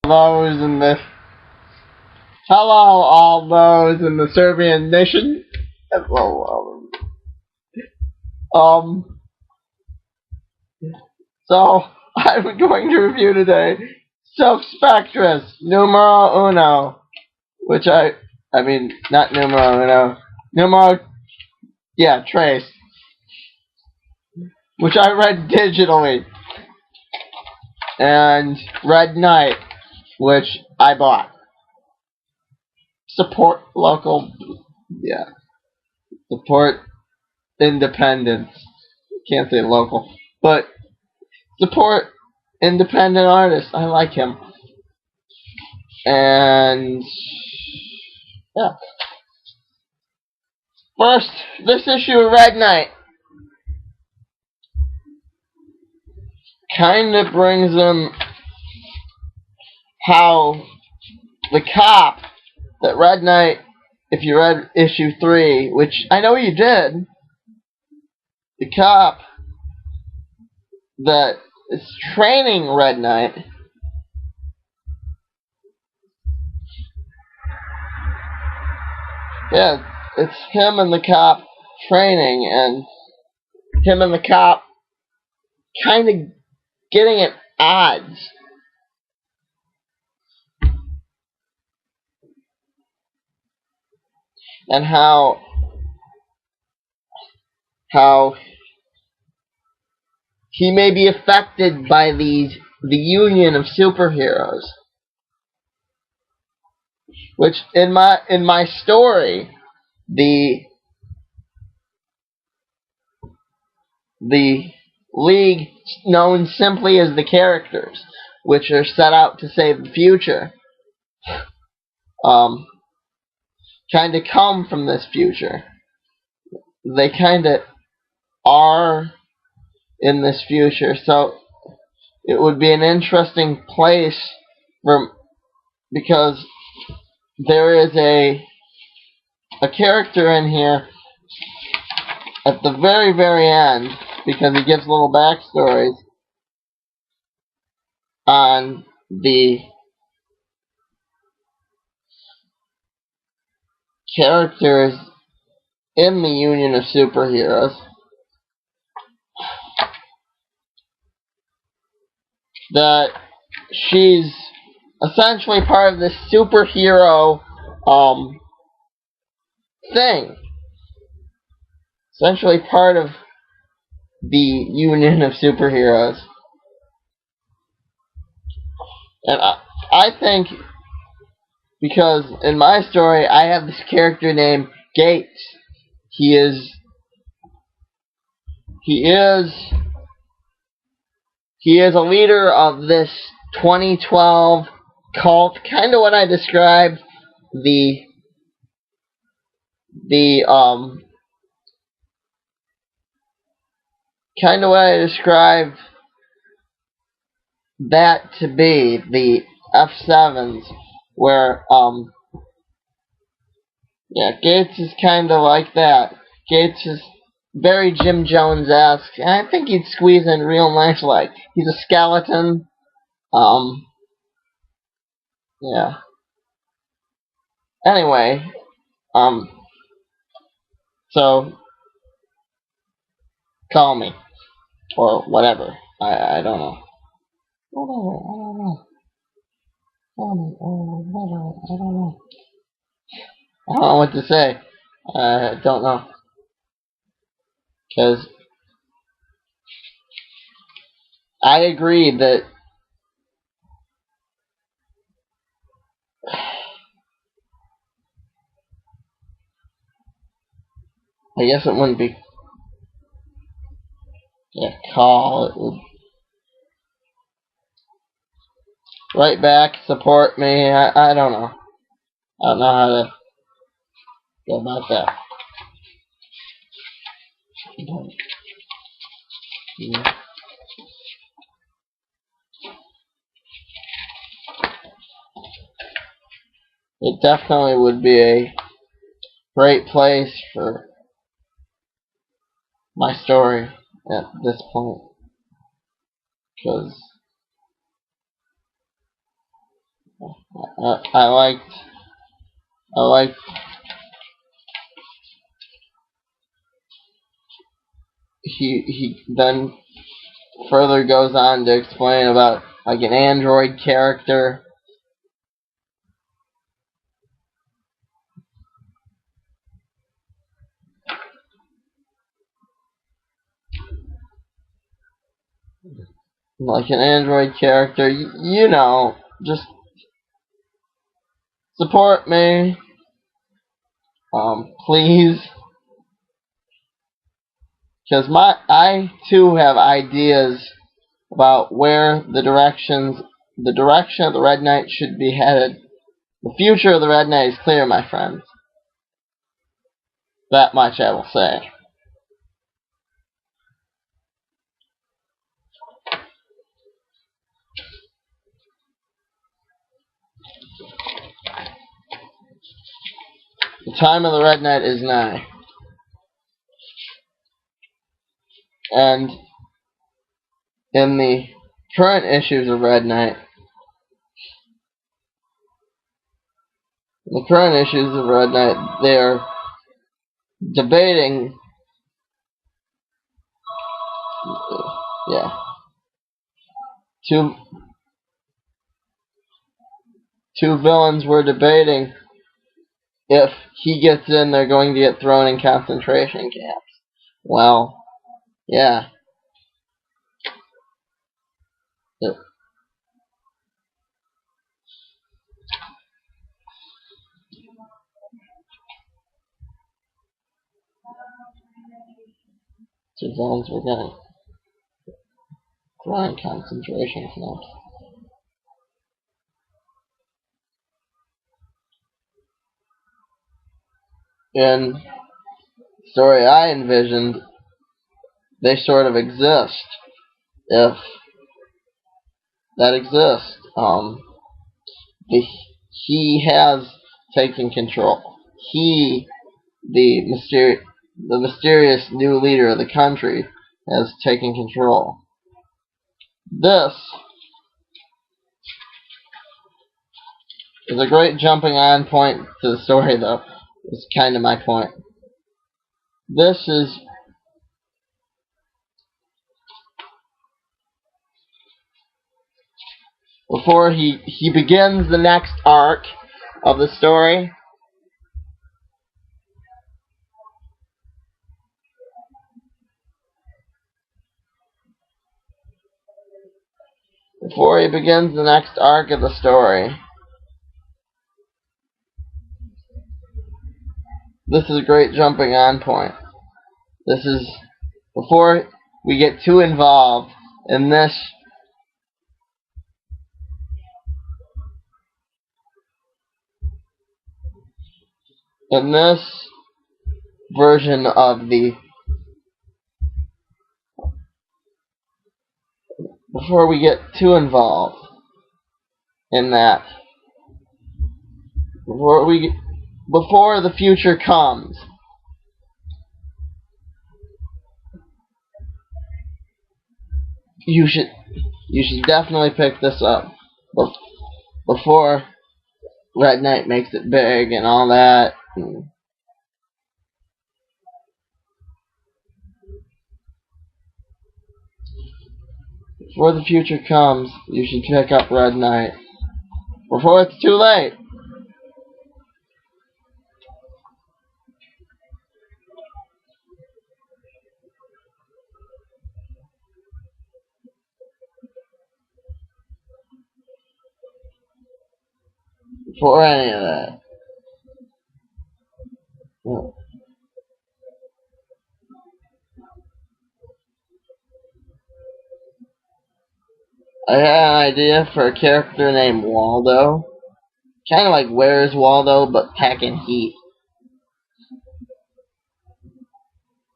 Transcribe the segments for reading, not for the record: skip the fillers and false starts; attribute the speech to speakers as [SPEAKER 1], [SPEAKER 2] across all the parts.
[SPEAKER 1] those in the hello, all those in the Serbian nation. Hello, so I'm going to review today spectrus numero uno, which I mean not numero uno, trace, which I read digitally, and Red Knight, which I bought. Support local, support independence. Can't say local, but support independent artists. I like him. And yeah. First, this issue of Red Knight kind of brings in how the cop that Red Knight, if you read issue 3, which I know you did, the cop that is training Red Knight it's him and the cop training, and him and the cop kind of getting at odds. And how he may be affected by the union of superheroes, which in my story, the league known simply as the characters, which are set out to save the future, kind of come from this future. They kind of are in this future, so it would be an interesting place because there is a character in here at the very, very end, because he gives little backstories on the characters in the Union of Superheroes, that she's essentially part of this superhero thing. Essentially part of the Union of Superheroes. And I think, because in my story I have this character named Gates. He is a leader of this 2012 cult, kind of what I described kind of what I described that to be, the F7s, where Gates is kind of like that. Gates is very Jim Jones-esque, and I think he'd squeeze in real nice. Like, he's a skeleton. Anyway, so call me, or whatever. I don't know. Whatever, I don't know. Call me, or whatever, I don't know. I don't know what to say. I don't know. Because I agree that I guess it wouldn't be call. It would write back, support me. I don't know. I don't know how to go about that. It definitely would be a great place for my story at this point, because I liked he then further goes on to explain about like an android character. Like an android character, you know, just support me, please, because I too have ideas about where the direction of the Red Knight should be headed. The future of the Red Knight is clear, my friends. That much I will say. The time of the Red Knight is nigh. And in the current issues of Red Knight, they're debating, yeah, two villains were debating if he gets in, they're going to get thrown in concentration camps. Well, yeah. Two villains were getting thrown in concentration camps. In the story I envisioned, they sort of exist. If that exists, he has taken control. The mysterious new leader of the country, has taken control. This is a great jumping on point to the story, though. It's kind of my point. This is before he begins the next arc of the story. Before he begins the next arc of the story. This is a great jumping on point. This is before we get too involved in this version of the before we get too involved in that before the future comes, you should definitely pick this up before Red Knight makes it big and all that. Before the future comes, you should pick up Red Knight before it's too late. Before any of that. I had an idea for a character named Waldo. Kind of like Where's Waldo, but packing heat.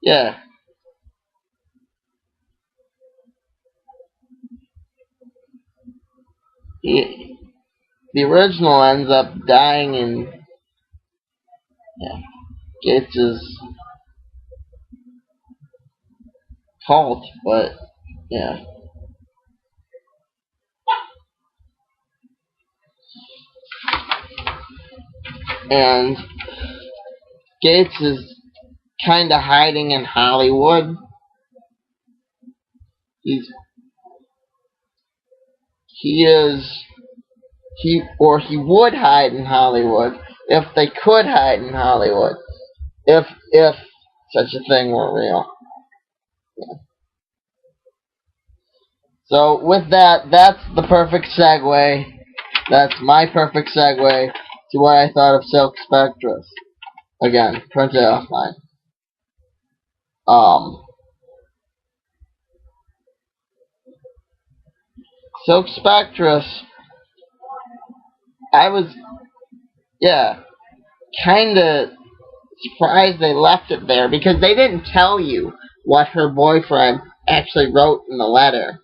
[SPEAKER 1] Yeah. The original ends up dying in Gates' cult, but yeah. and Gates is kind of hiding in Hollywood. He would hide in Hollywood if they could hide in Hollywood, if such a thing were real. Yeah. So with that, that's the perfect segue. That's my perfect segue to what I thought of Silk Spectrus. Again, print it off mine. Silk Spectrus, I was, kinda surprised they left it there because they didn't tell you what her boyfriend actually wrote in the letter.